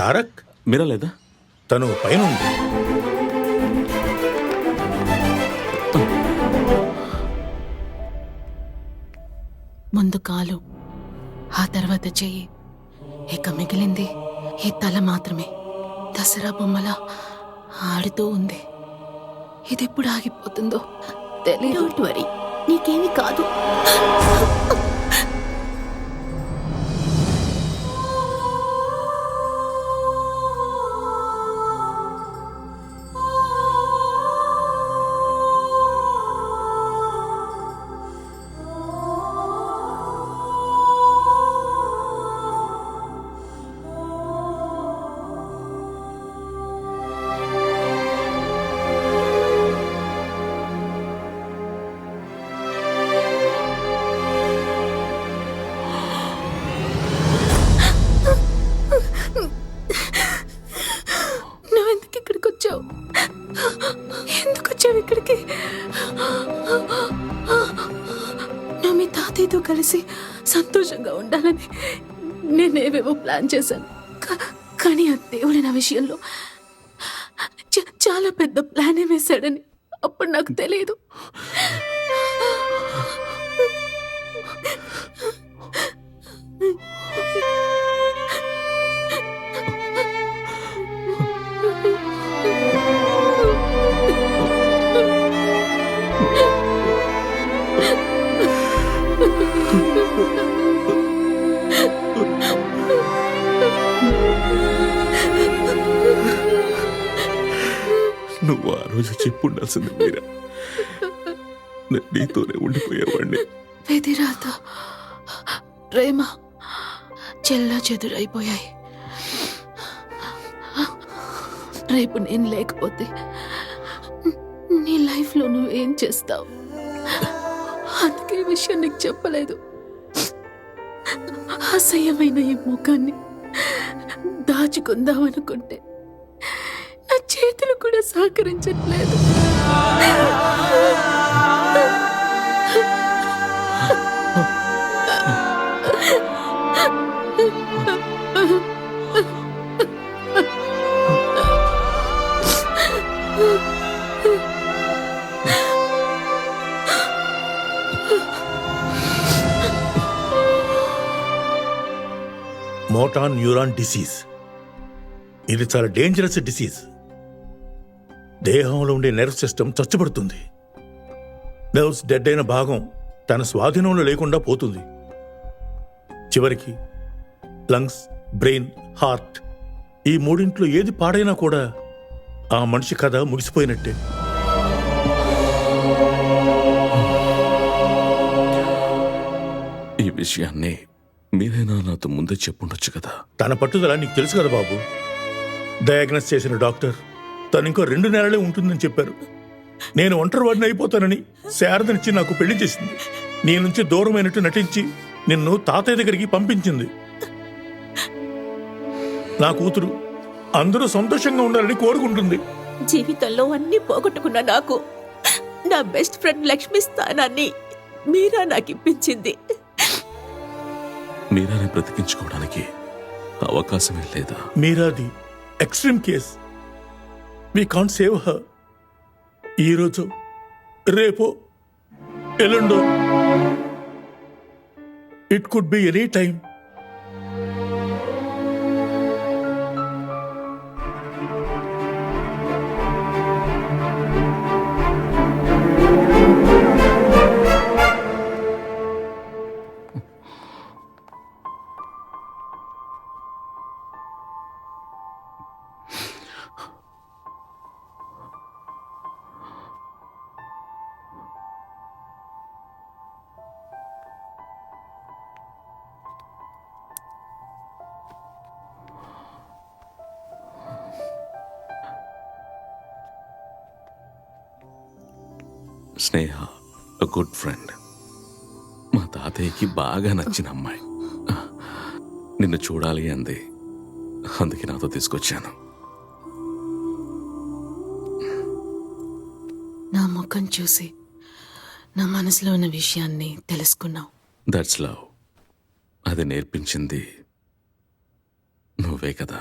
తారక్ మీరా లేదా? తను పైన ఉంది. ముందు కాలు, ఆ తర్వాత చెయ్యి, ఇక మిగిలింది ఈ తల మాత్రమే. దసరా బొమ్మలా ఆడుతూ ఉంది. ఇదెప్పుడు ఆగిపోతుందో తెలియదు. డోంట్ వరీ, నీకేమీ కాదు. నువ్వెందుకు ఇక్కడికి వచ్చావు? ఎందుకు వచ్చావు ఇక్కడికి? నువ్వు మీ తాతయ్యతో కలిసి సంతోషంగా ఉండాలని నేనేవేవో ప్లాన్ చేశాను. కానీ ఆ దేవుడి నా విషయంలో చాలా పెద్ద ప్లానే వేశాడని అప్పుడు నాకు తెలియదు. నువ్వు ఆ రోజు చెప్పుండాల్సింది మీరా. నేను నీతోనే ఉండిపోయేవాడిని. విధిరాత, ప్రేమ చెల్లా చెదురైపోయాయి. రేపు నేను లేకపోతే నీ లైఫ్లో నువ్వేం చేస్తావు? అందుకే ఈ విషయం నీకు చెప్పలేదు. అసహ్యమైన ఈ ముఖాన్ని దాచుకుందామనుకుంటే నా చేతులు కూడా సహకరించట్లేదు. Motor neuron disease. ఇది చాలా డేంజరస్ డిసీజ్. దేహంలో ఉండే నర్వ్ సిస్టమ్ చచ్చుబడుతుంది. నర్వ్స్ డెడ్ అయిన భాగం తన స్వాధీనంలో లేకుండా పోతుంది. చివరికి లంగ్స్, బ్రెయిన్, హార్ట్ ఈ మూడింట్లో ఏది పాడైనా కూడా ఆ మనిషి కథ ముగిసిపోయినట్టే. ఈ విషయాన్ని మీరైనా నాతో ముందే చెప్పుండొచ్చు కదా. తన పట్టుదల నీకు తెలుసు కదా బాబు. డయాగ్నోస్ చేసిన డాక్టర్ తను ఇంకో 2 నెలలే ఉంటుందని చెప్పారు. నేను ఒంటరివాడిని అయిపోతానని శారదనిచ్చి నాకు పెళ్లి చేసింది. నీ నుంచి దూరమైనట్టు నటించి నిన్ను తాతయ్య దగ్గరికి పంపించింది. నా కూతురు అందరూ సంతోషంగా ఉండాలని కోరుకుంటుంది. జీవితంలో అన్ని పోగొట్టుకున్న నాకు నా బెస్ట్ ఫ్రెండ్ లక్ష్మి స్థానాన్ని మీరా నాకు ఇప్పించింది. మీరాని బ్రతికించుకోవడానికి అవకాశమే లేదా? మీరాది extreme case. We can't save her. ఈరోజు, రేపో, ఎల్లుండో, it could be any time. Sneha, a good friend. మా తాతయ్యకి బాగా నచ్చిన అమ్మాయి. నిన్ను చూడాలి అంది. అందుకే నాతో తీసుకొచ్చాను. నా ముఖం చూసి నా మనసులో ఉన్న విషయాన్ని తెలుసుకున్నావు. That's love. అది నేర్పించింది నువ్వే కదా.